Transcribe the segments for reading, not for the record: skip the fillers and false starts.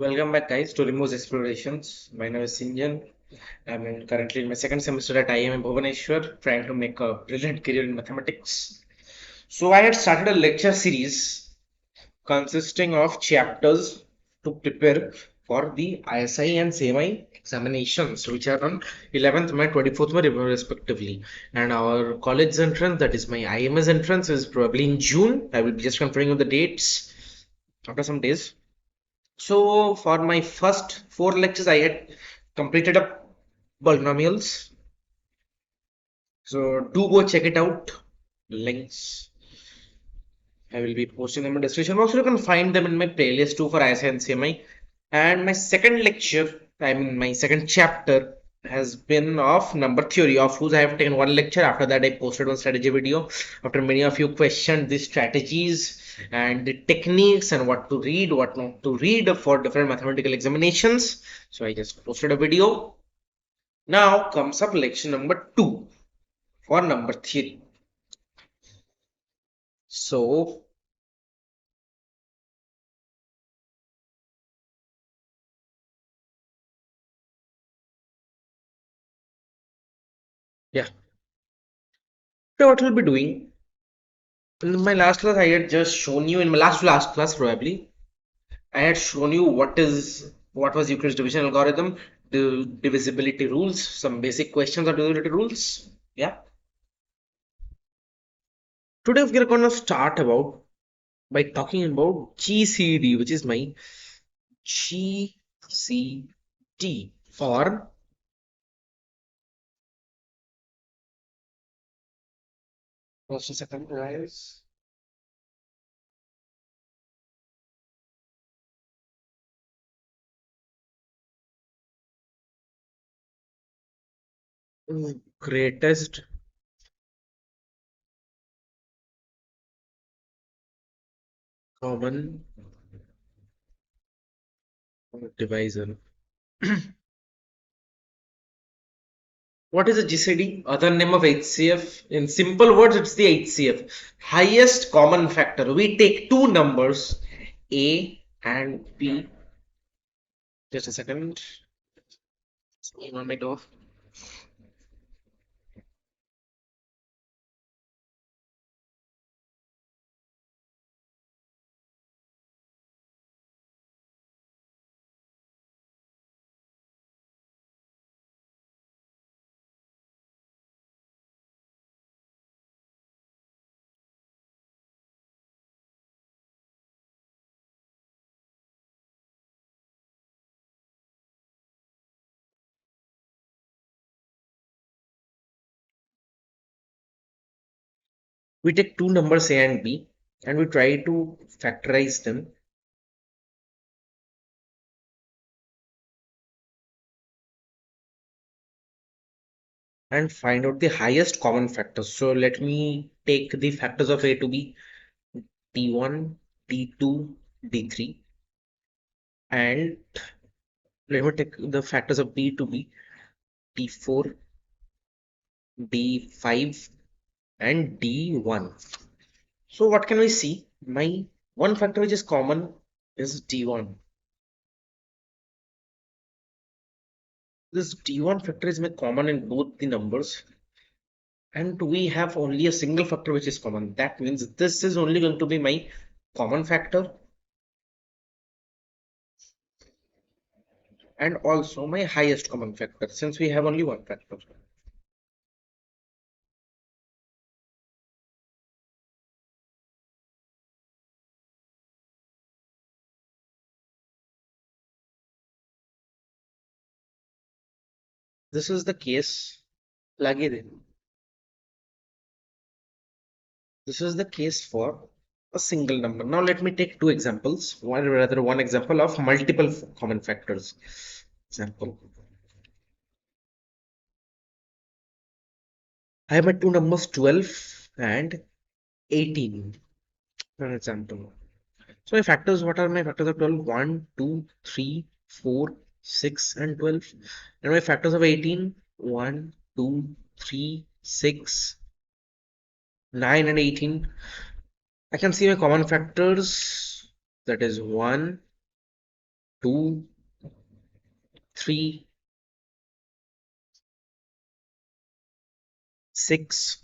Welcome back, guys, to Remote Explorations. My name is Sinjan. Currently in my second semester at IIM in Bhubaneswar, trying to make a brilliant career in mathematics. So, I had started a lecture series consisting of chapters to prepare for the ISI and CMI examinations, which are on 11th May, 24th May, respectively. And our college entrance, that is my IMS entrance, is probably in June. I will be just confirming the dates after some days. So for my first four lectures, I had completed up polynomials. So do go check it out. Links I will be posting them in the description box. You can find them in my playlist too for ISI and CMI. And my second lecture, my second chapter has been of number theory, of whose I have taken one lecture. After that, I posted one strategy video. After many of you questioned the strategies and the techniques and what to read, what not to read for different mathematical examinations. So I just posted a video. Now comes up lecture number 2 for number theory. So yeah, so what we'll be doing in my last class, I had just shown you in my last class probably. I had shown you what was Euclid's division algorithm, the divisibility rules, some basic questions on divisibility rules. Yeah. Today we're gonna start about by talking about GCD, which is my GCD or just a second, guys. Greatest common divisor. What is a GCD? Other name of HCF. In simple words, it's the HCF. Highest common factor. We take two numbers, A and B. Just a second. On my door. We take two numbers A and B and we try to factorize them and find out the highest common factors. So let me take the factors of A to be D1, D2, D3, and let me take the factors of B to be D4, D5, and D1. So what can we see? My one factor which is common is D1. This D1 factor is common in both the numbers, and we have only a single factor which is common. That means this is only going to be my common factor and also my highest common factor since we have only one factor. This is the case. Lagi din. This is the case for a single number. Now let me take two examples, one example of multiple common factors. Example. I have my two numbers 12 and 18. For example. So my factors, what are my factors of 12? 1, 2, 3, 4, 6, and 12. And my factors of 18, 1, 2, 3, 6, 9, and 18. I can see my common factors, that is 1, 2, 3, 6.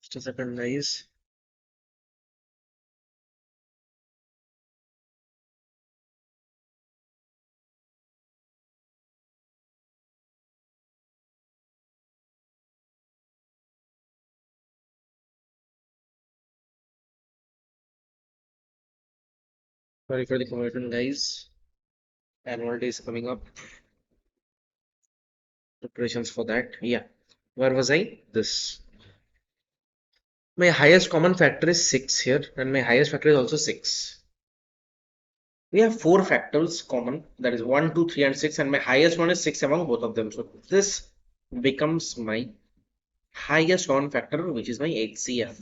Just a second, guys. Sorry for the conversion, guys. Annual day is coming up. Preparations for that. Yeah. Where was I? This. My highest common factor is 6 here, and my highest factor is also 6. We have 4 factors common, that is 1, 2, 3, and 6, and my highest one is 6 among both of them. So this becomes my highest common factor, which is my HCF.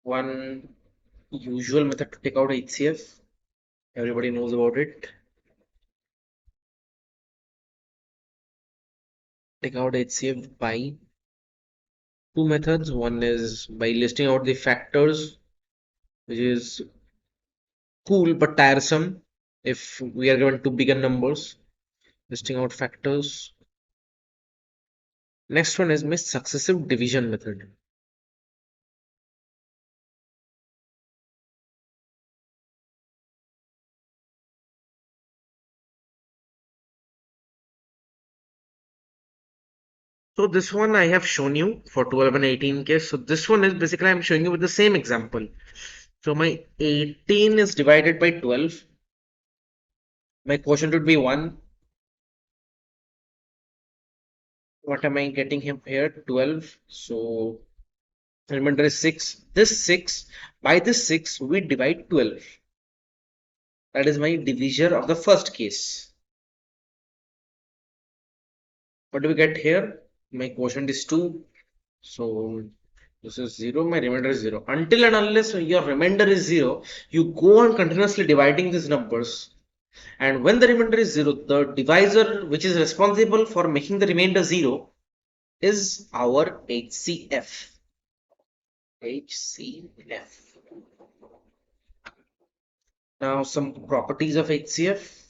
One usual method to take out HCF, everybody knows about it. Take out HCF by two methods. One is by listing out the factors, which is cool but tiresome if we are given two bigger numbers. Listing out factors. Next one is my successive division method. So this one I have shown you for 12 and 18 case. So this one is basically I'm showing you with the same example. So my 18 is divided by 12. My quotient would be 1. What am I getting here? 12. So remainder is 6. This 6, by this 6 we divide 12. That is my divisor of the first case. What do we get here? My quotient is 2. So this is 0, my remainder is 0. Until and unless your remainder is 0, you go on continuously dividing these numbers. And when the remainder is 0, the divisor which is responsible for making the remainder 0 is our HCF. HCF. Now some properties of HCF.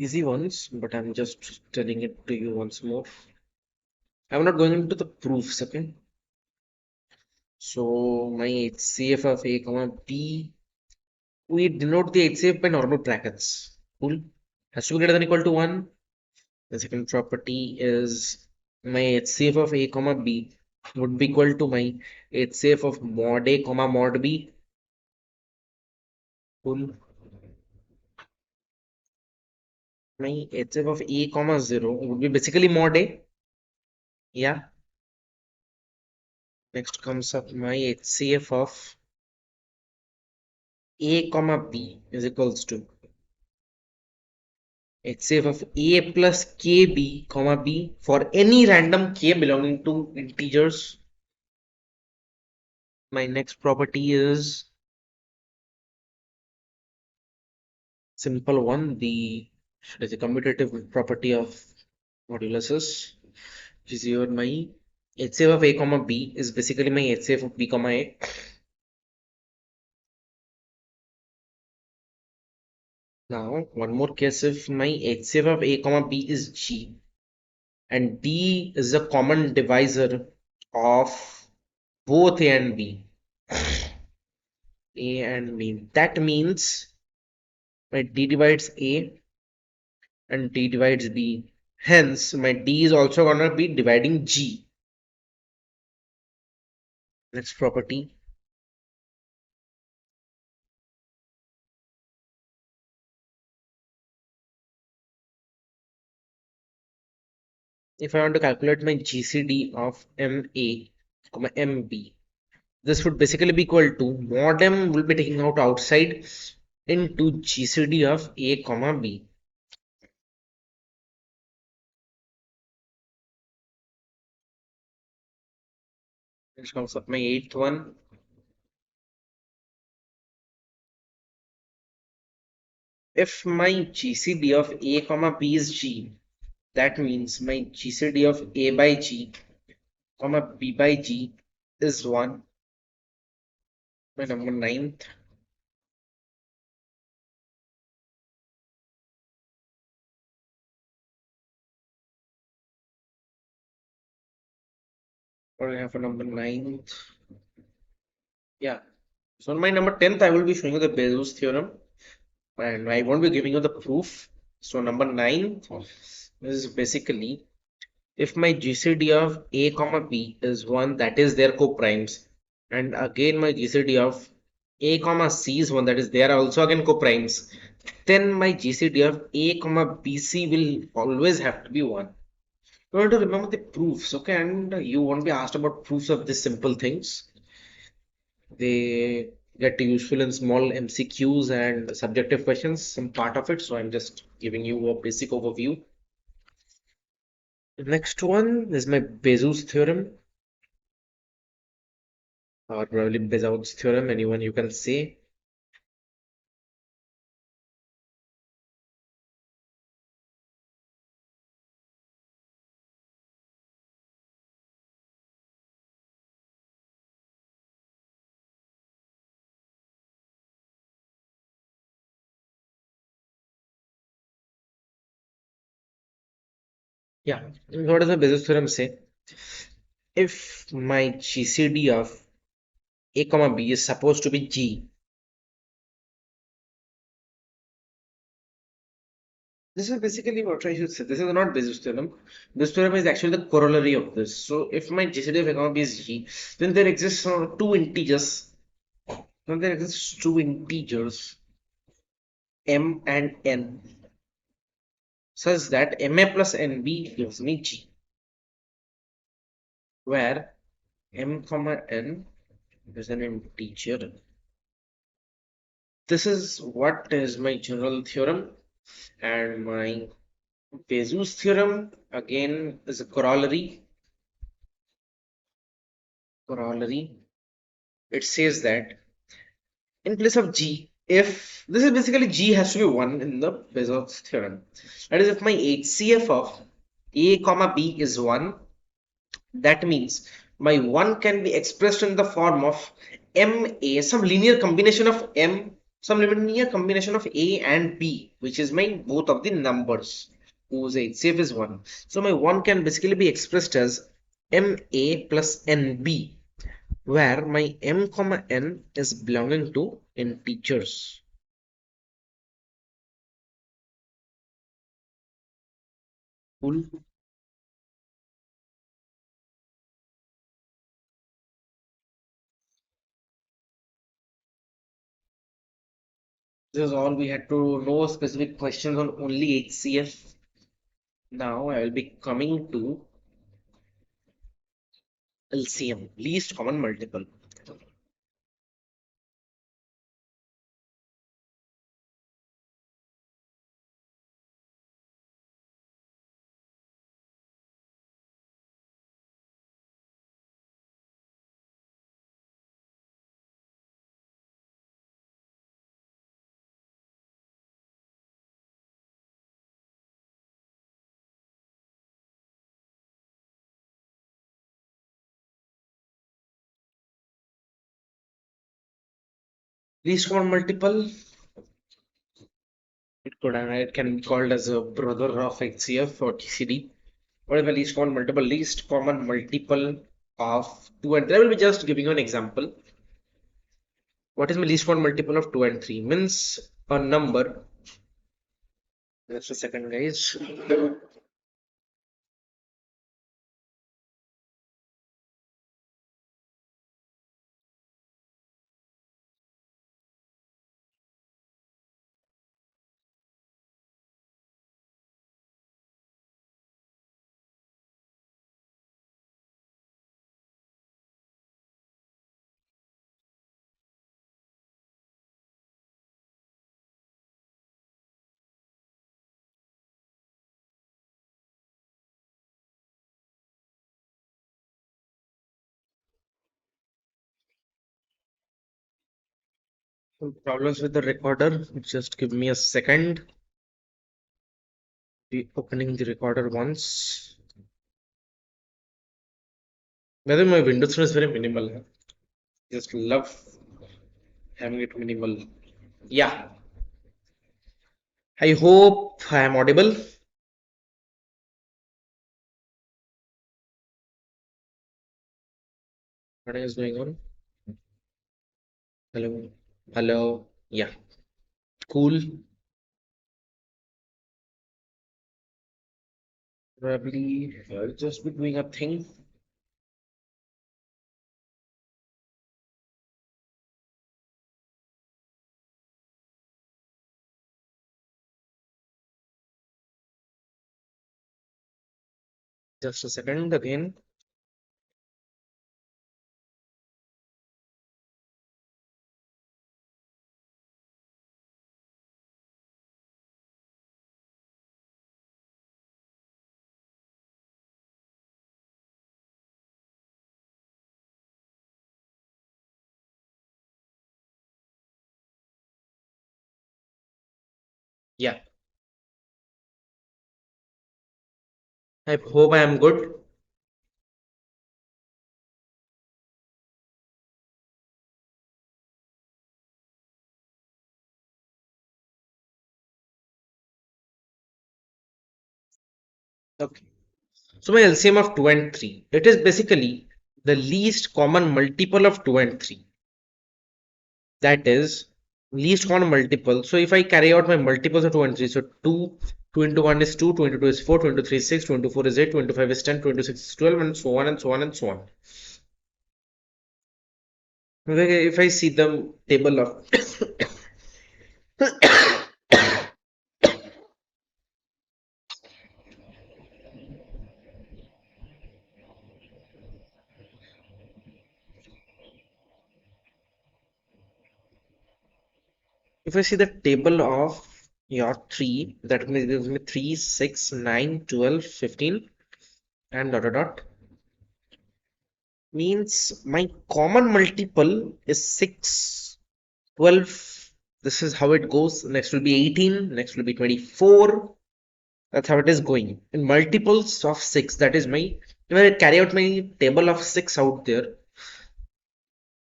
Easy ones, but I'm just telling it to you once more. I'm not going into the proofs, okay? So my HCF of A comma B, we denote the HCF by normal brackets. Cool. Has to be greater than equal to 1. The second property is my HCF of A comma B would be equal to my HCF of mod A comma mod B. Cool. My HCF of A comma 0 would be basically mod A. Yeah. Next comes up my HCF of A comma B is equals to HCF of A plus KB comma B for any random K belonging to integers. My next property is simple one, the commutative property of moduluses, which is here my HCF of A comma B is basically my HCF of B comma A. Now one more case, if my HCF of A comma B is G and D is a common divisor of both A and B. A and B. That means my D divides A and D divides B. Hence, my D is also gonna be dividing G. Next property. If I want to calculate my GCD of MA, MB, this would basically be equal to mod M will be taking out outside into GCD of A comma B. This comes up my eighth one. if my GCD of A comma B is G, that means my GCD of A by G comma B by G is 1. My number ninth. What do I have for number ninth? Yeah. So on my number 10th, I will be showing you the Bezos theorem and I won't be giving you the proof. So number 9 is basically if my GCD of A comma B is 1, that is their co-primes, and again my GCD of A comma C is 1, that is they are also again co-primes, then my GCD of A comma BC will always have to be 1. You have to remember the proofs, okay, and you won't be asked about proofs of these simple things. They get useful in small MCQs and subjective questions, some part of it, so I'm just giving you a basic overview. The next one is my Bezos theorem, or probably Bezos theorem, anyone you can say. Yeah, what does the Bezos theorem say? If my GCD of A comma B is supposed to be G, this is basically what I should say. This is not Bezos theorem. This theorem is actually the corollary of this. So if my GCD of A comma B is G, then there exists two integers. Then there exists two integers M and N, such that MA plus NB gives me G, where M comma N is an integer. This is what is my general theorem, and my Bezos theorem again is a corollary. It says that in place of G, if this is basically G has to be 1 in the Bezos theorem. That is, if my HCF of A comma B is 1, that means my 1 can be expressed in the form of MA, some linear combination of M, some linear combination of A and B, which is my both of the numbers whose HCF is 1. So my 1 can basically be expressed as MA plus NB, where my M comma N is belonging to integers. Cool. This is all we had to know. Specific questions on only HCF. Now I will be coming to LCM, least common multiple. Least common multiple, it can be called as a brother of HCF or TCD. What is the least common multiple? Least common multiple of 2 and 3. I will be just giving you an example. What is my least common multiple of 2 and 3? Means a number. Just a second, guys. Some problems with the recorder. Just give me a second. Be opening the recorder once. Whether my Windows phone is very minimal. Just love having it minimal. Yeah. I hope I am audible. What is going on? Hello. Hello. Yeah. Cool. Probably I'll just be doing a thing. Just a second again. Yeah. I hope I am good. Okay. So my LCM of 2 and 3. It is basically the least common multiple of 2 and 3. That is least common multiple. So if I carry out my multiples of 2 and 3, so 2 into 1 is 2, 2 into 2 is 4, 2 into 3 is 6, 2 into 4 is 8, 2 into 5 is 10, 2 into 6 is 12, and so on and so on and so on. If I see the table of if I see the table of your 3, that means gives me 3, 6, 9, 12, 15, and dot dot dot, means my common multiple is 6, 12. This is how it goes. Next will be 18, next will be 24. That's how it is going in multiples of 6. That is my, when I carry out my table of 6 out there,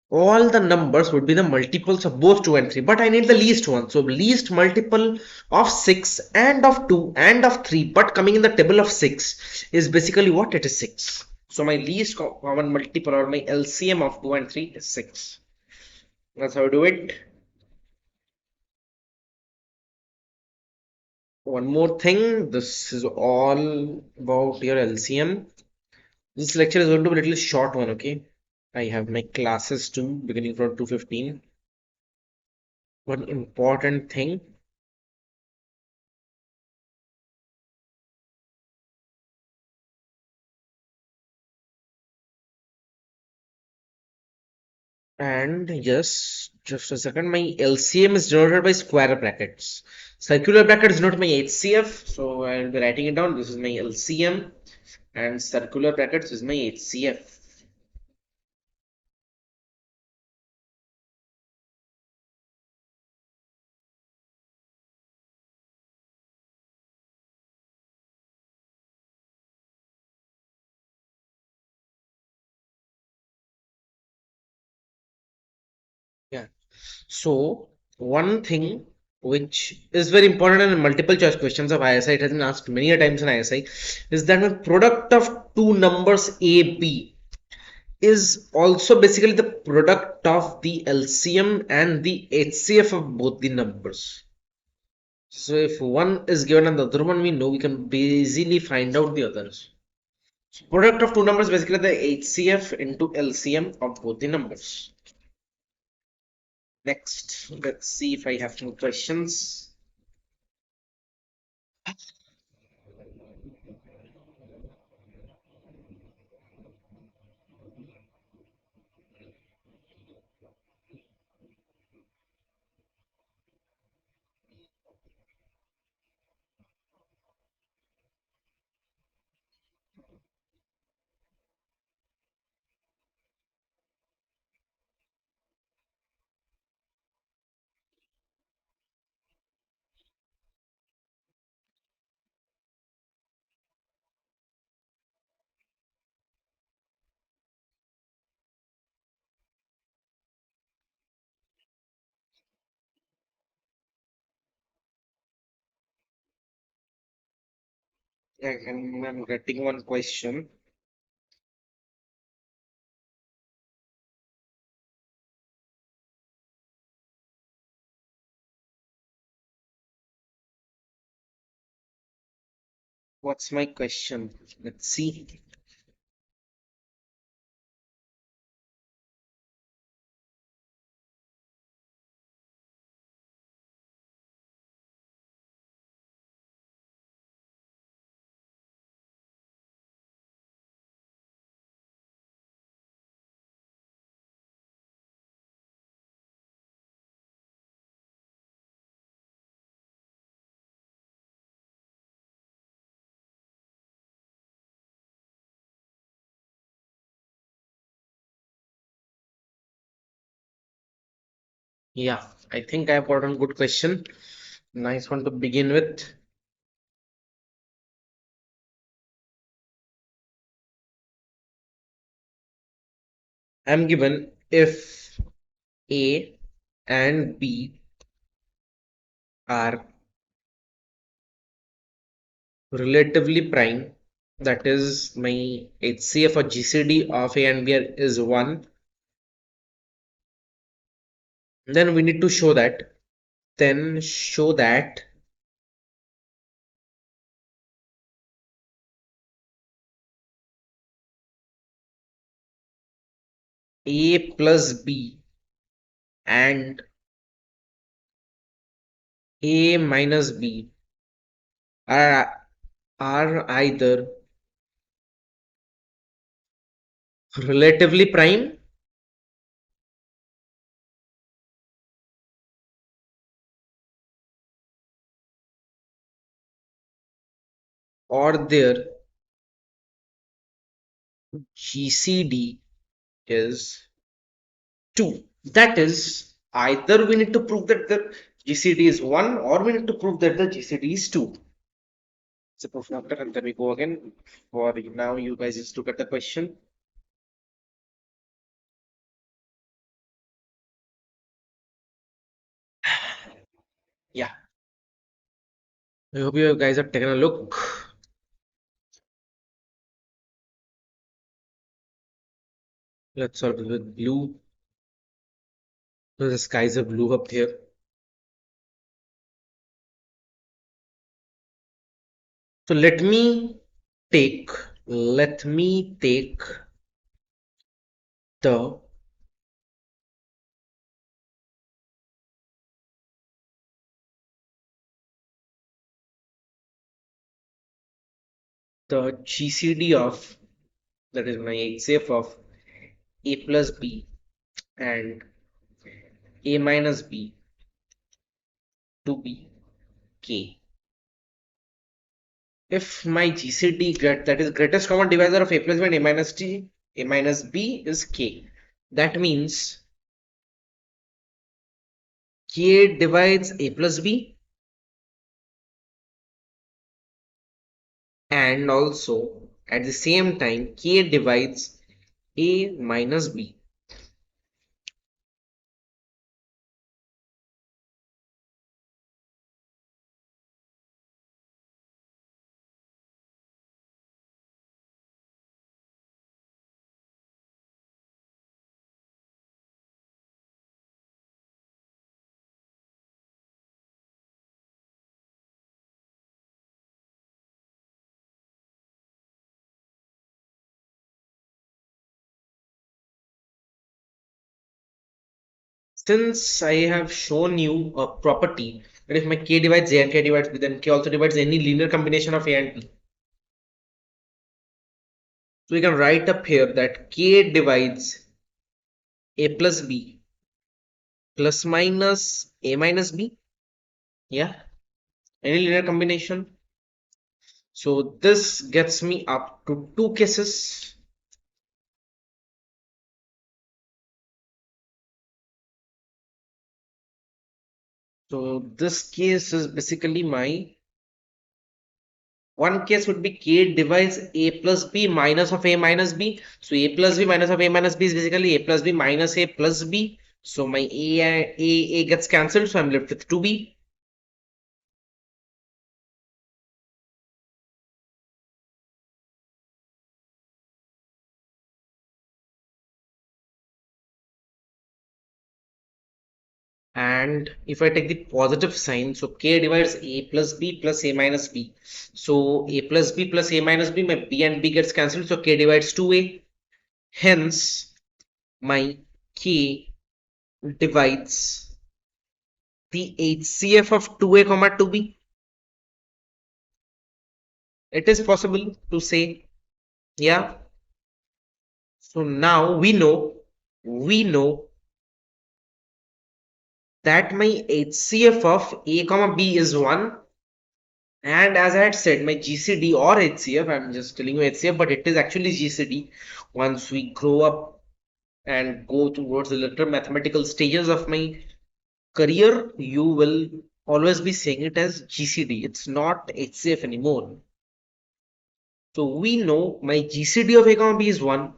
all the numbers would be the multiples of both 2 and 3, but I need the least one. So least multiple of 6 and of 2 and of 3, but coming in the table of 6 is basically what? It is 6. So my least common multiple, or my LCM of 2 and 3 is 6. That's how I do it. One more thing, this is all about your LCM. This lecture is going to be a little short one, okay? I have my classes too, beginning from 2:15. One important thing, and yes, just a second, my LCM is denoted by square brackets. Circular bracket is not my HCF, so I'll be writing it down. This is my LCM, and circular brackets is my HCF. Yeah. So one thing which is very important in multiple choice questions of ISI, it has been asked many a times in ISI, is that the product of two numbers A, B is also basically the product of the LCM and the HCF of both the numbers. So if one is given and the other one we know, we can easily find out the others. So product of two numbers basically the HCF into LCM of both the numbers. Next, let's see if I have some questions. I'm getting one question. What's my question? Let's see. Yeah, I think I have got one good question. Nice one to begin with. I'm given if A and B are relatively prime, that is my HCF or GCD of A and B is 1, then we need to show that. Then show that A plus B and A minus B are, are either relatively prime or their GCD is 2. That is, either we need to prove that the GCD is 1 or we need to prove that the GCD is 2. It's a proof after and then we go again. For now, you guys just look at the question. Yeah, I hope you guys have taken a look. Let's solve it with blue. So the skies are blue up here. So let me take the GCD of, that is my HCF of A plus B and A minus B to be K. If my GCD that is greatest common divisor of A plus B and A minus B is K. That means K divides A plus B and also at the same time K divides A minus B. Since I have shown you a property that if my K divides A and K divides B, then K also divides any linear combination of A and B. So we can write up here that K divides A plus B plus minus A minus B. Yeah, any linear combination. So this gets me up to two cases. So this case is basically my one case would be K divides A plus B minus of A minus B. So A plus B minus of A minus B is basically A plus B minus A plus B. So my A gets cancelled. So I'm left with 2B. and if I take the positive sign, so k divides a plus b plus a minus b. So a plus b plus a minus b, my b and b gets cancelled, so k divides 2a. Hence, my k divides the HCF of 2a comma 2b. It is possible to say, yeah. So now we know that my HCF of a comma b is 1. And as I had said, my GCD or HCF, I'm just telling you HCF, but it is actually GCD. Once we grow up and go towards the later mathematical stages of my career, you will always be saying it as GCD. It's not HCF anymore. So we know my GCD of A comma B is 1,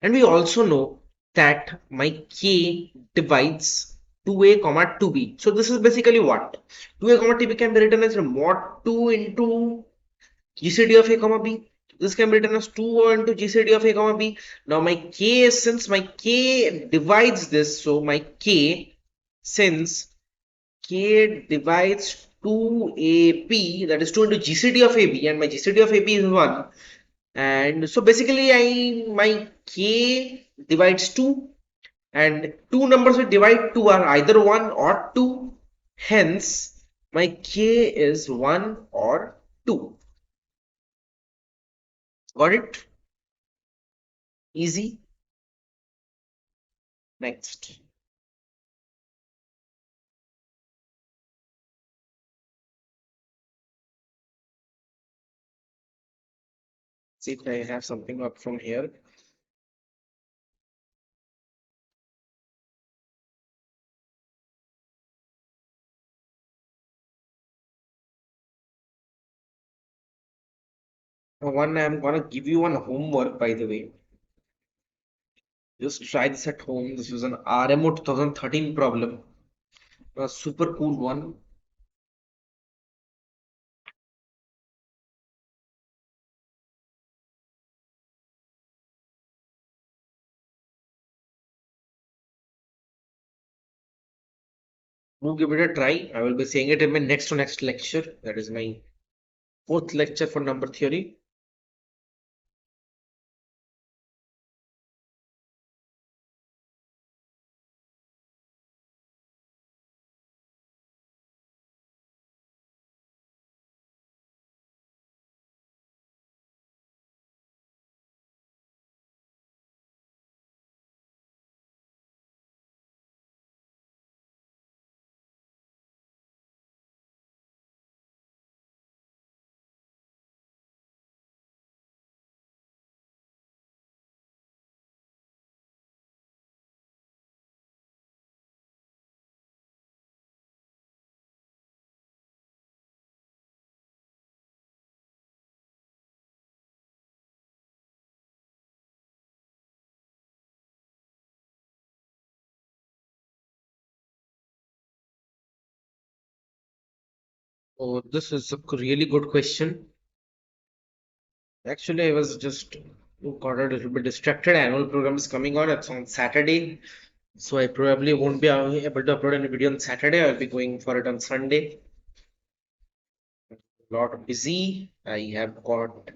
and we also know that my K divides 2A comma 2B. So this is basically what? 2A comma 2B can be written as mod 2 into GCD of A comma B. This can be written as 2 into GCD of A comma B. Now my K, since my K divides this, so my K, since K divides 2AB, that is 2 into GCD of AB, and my GCD of AB is 1. And so basically my K divides 2, and two numbers which divide 2 are either 1 or 2. Hence, my K is 1 or 2. Got it? Easy. Next. See if I have something up from here. One, I'm gonna give you one homework, by the way. Just try this at home. This was an RMO 2013 problem. A super cool one. Do give it a try. I will be saying it in my next to next lecture. That is my fourth lecture for number theory. Oh, this is a really good question. Actually, I was just got a little bit distracted. Annual program is coming on. It's on Saturday. So I probably won't be able to upload any video on Saturday. I'll be going for it on Sunday. Lot busy. I have got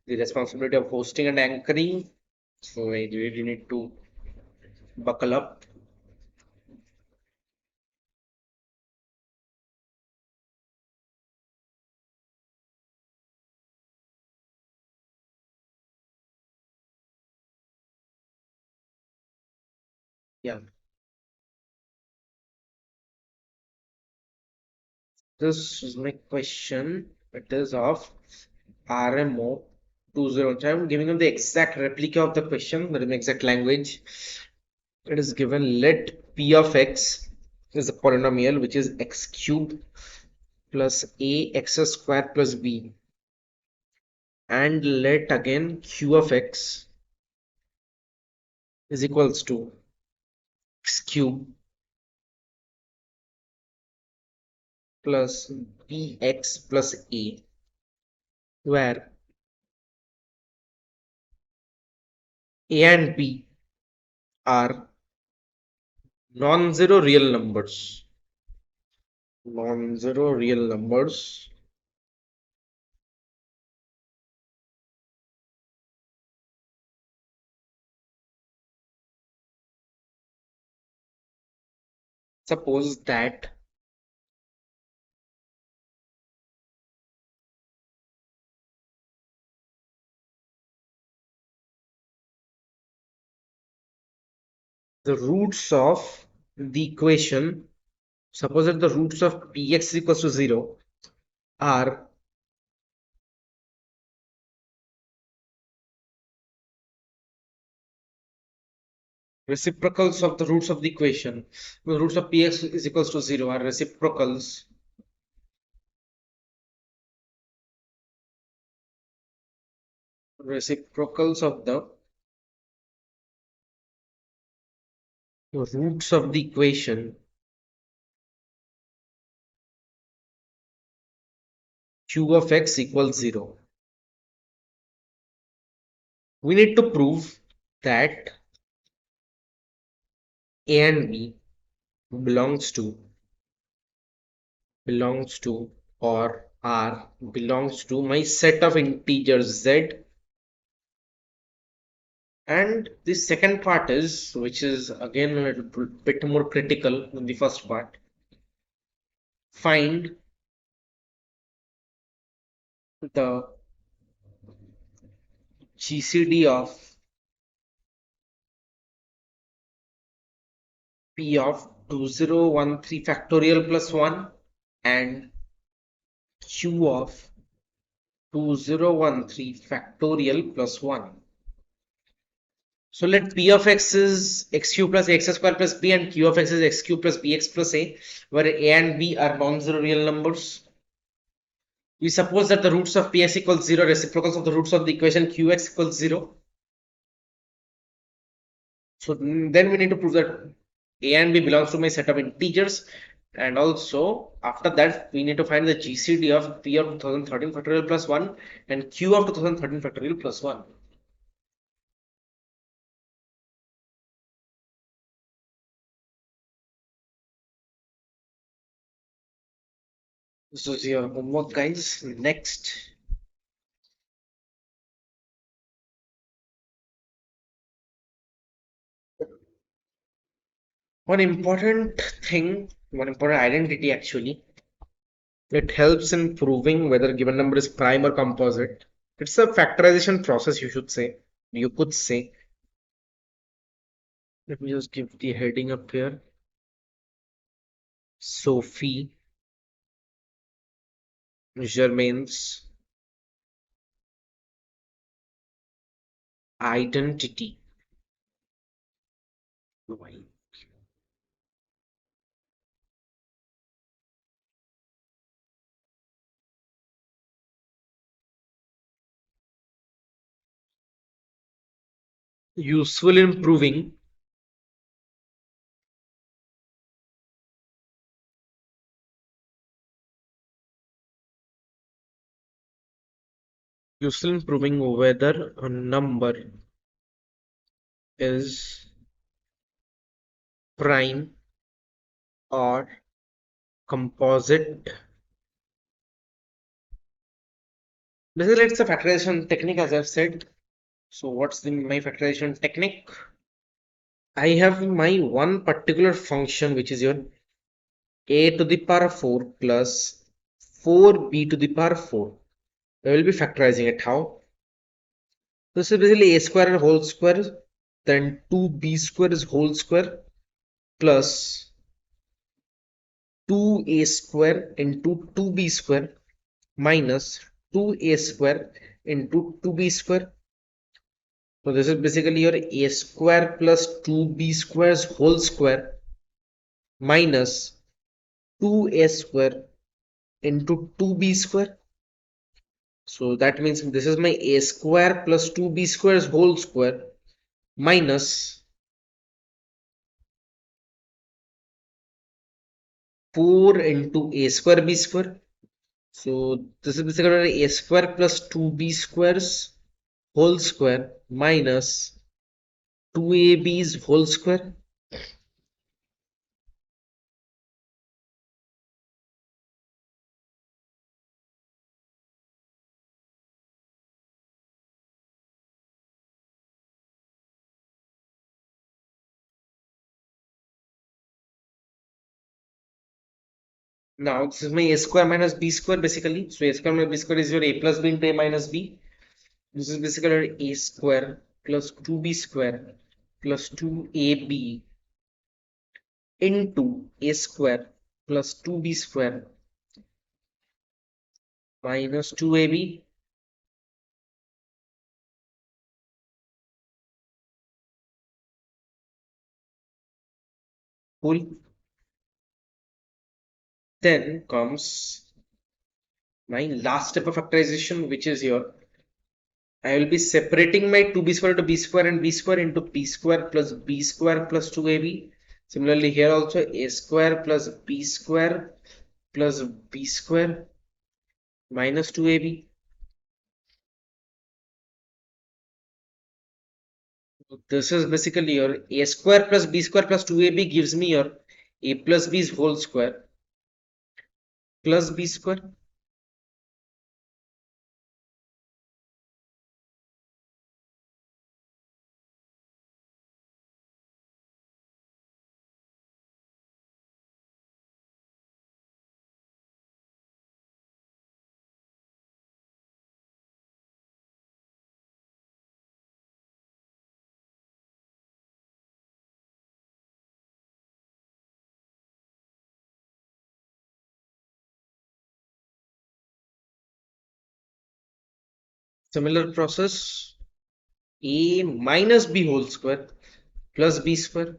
the responsibility of hosting and anchoring. So I really need to buckle up. Yeah. This is my question. It is of RMO 20. I'm giving them the exact replica of the question, that is the exact language. It is given let P of X is a polynomial which is x cubed plus a x square plus b, and let again Q of X is equals to x cube plus bx plus a, where a and b are non-zero real numbers. non-zero real numbers. Suppose that the roots of the equation, suppose that the roots of px is equals to 0 are reciprocals of the roots of the equation. The roots of px is equals to 0 are reciprocals of the roots of the equation q of x equals 0. We need to prove that a and b belongs to or r belongs to my set of integers z. And the second part is, which is again a little bit more critical than the first part, find the GCD of P of 2013 factorial plus 1 and Q of 2013 factorial plus 1. So let P of x is x cube plus x square plus b and Q of x is x cube plus bx plus a, where a and b are non-zero real numbers. We suppose that the roots of px equals 0, reciprocals of the roots of the equation qx equals 0. So then we need to prove that a and b belongs to my set of integers, and also after that we need to find the GCD of p of 2013 factorial plus 1 and q of 2013 factorial plus 1. This is your homework, guys. Next. One important identity actually. It helps in proving whether a given number is prime or composite. It's a factorization process, you should say. You could say. Let me just give the heading up here. Sophie Germain's identity. Useful in proving whether a number is prime or composite. Basically, it's a factorization technique, as I've said. So, what's my factorization technique? I have my one particular function, which is your a to the power 4 plus 4b to the power 4. I will be factorizing it. How? This is basically a square whole square, then 2b square is whole square plus 2a square into 2b square minus 2a square into 2b square. So this is basically your a square plus 2b squares whole square minus 2a square into 2b square. So that means this is my a square plus 2b squares whole square minus 4 into a square b square. So this is basically a square plus 2b squares whole square minus 2ab's whole square. Now this is my a square minus b square basically. So a square minus b square is your a plus b into a minus b. This is basically a square plus 2b square plus 2ab into a square plus 2b square minus 2ab. Cool. Then comes my last step of factorization, which is here. I will be separating my 2b square to b square and b square into b square plus 2ab. Similarly, here also a square plus b square plus b square minus 2ab. This is basically your a square plus b square plus 2ab gives me your a plus b's whole square plus b square. Similar process, a minus b whole square plus b square.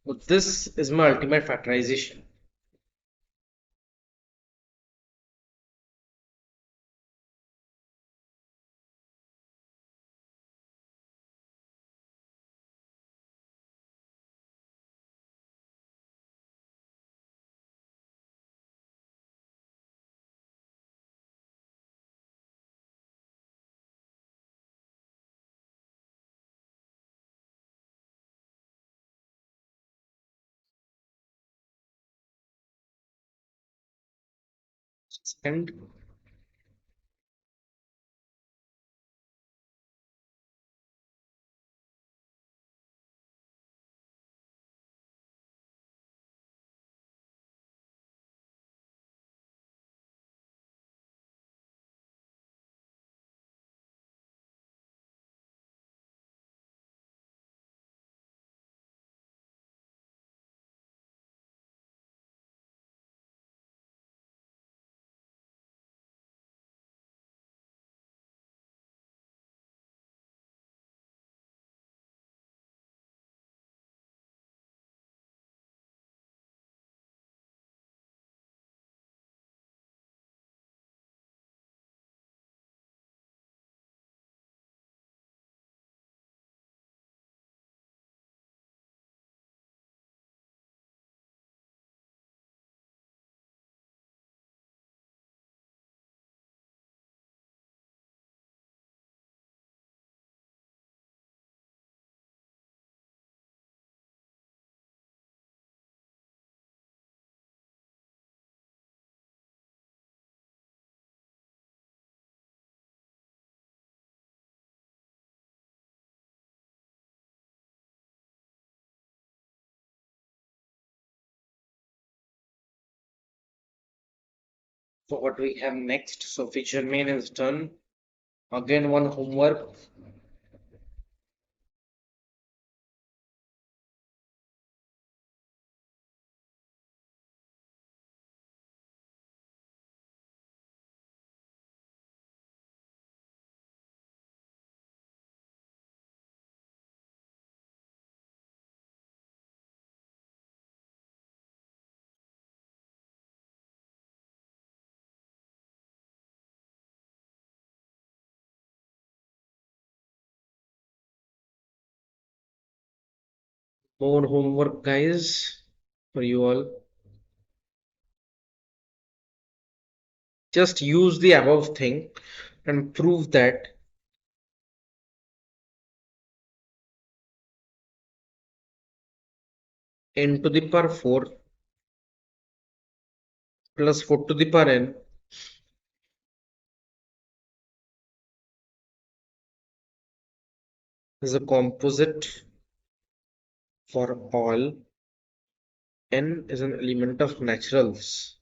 So this is my ultimate factorization. And so what we have next? So feature main is done. Again, one homework. More homework, guys, for you all. Just use the above thing and prove that n to the power 4 plus 4 to the power n is a composite for all n is an element of naturals.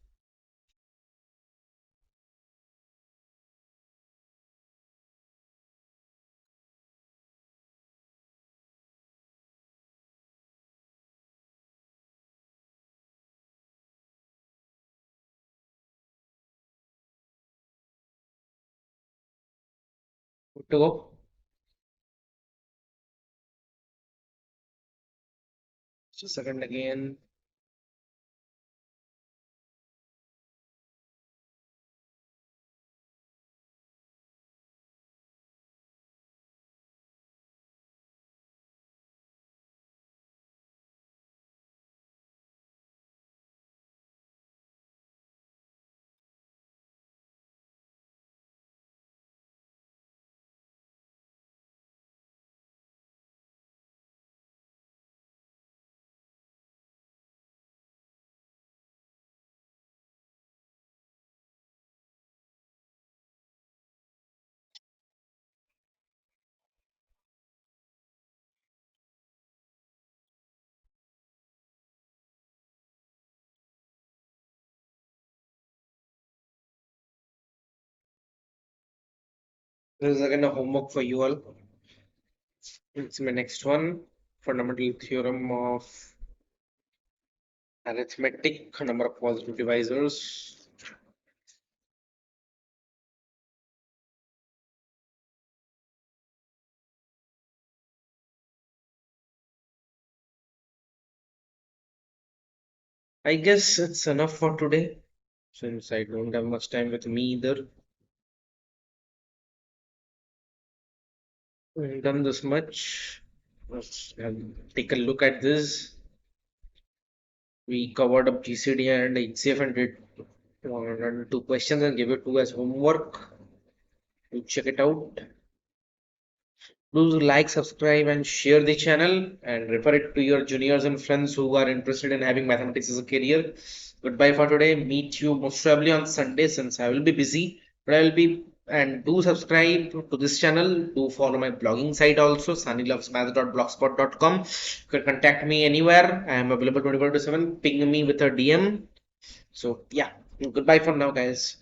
Good to go. Just a second again. This is again a homework for you all. It's my next one. Fundamental theorem of arithmetic, number of positive divisors. I guess it's enough for today since I don't have much time with me either. I've done this much. Let's take a look at this. We covered up GCD and HCF and did two questions and gave it to as homework. You check it out. Do like, subscribe, and share the channel and refer it to your juniors and friends who are interested in having mathematics as a career. Goodbye for today. Meet you most probably on Sunday since I will be busy, but I will be. And do subscribe to this channel. Do follow my blogging site also, sunnylovesmath.blogspot.com. You can contact me anywhere. I am available 24/7. Ping me with a DM. So yeah, goodbye for now, guys.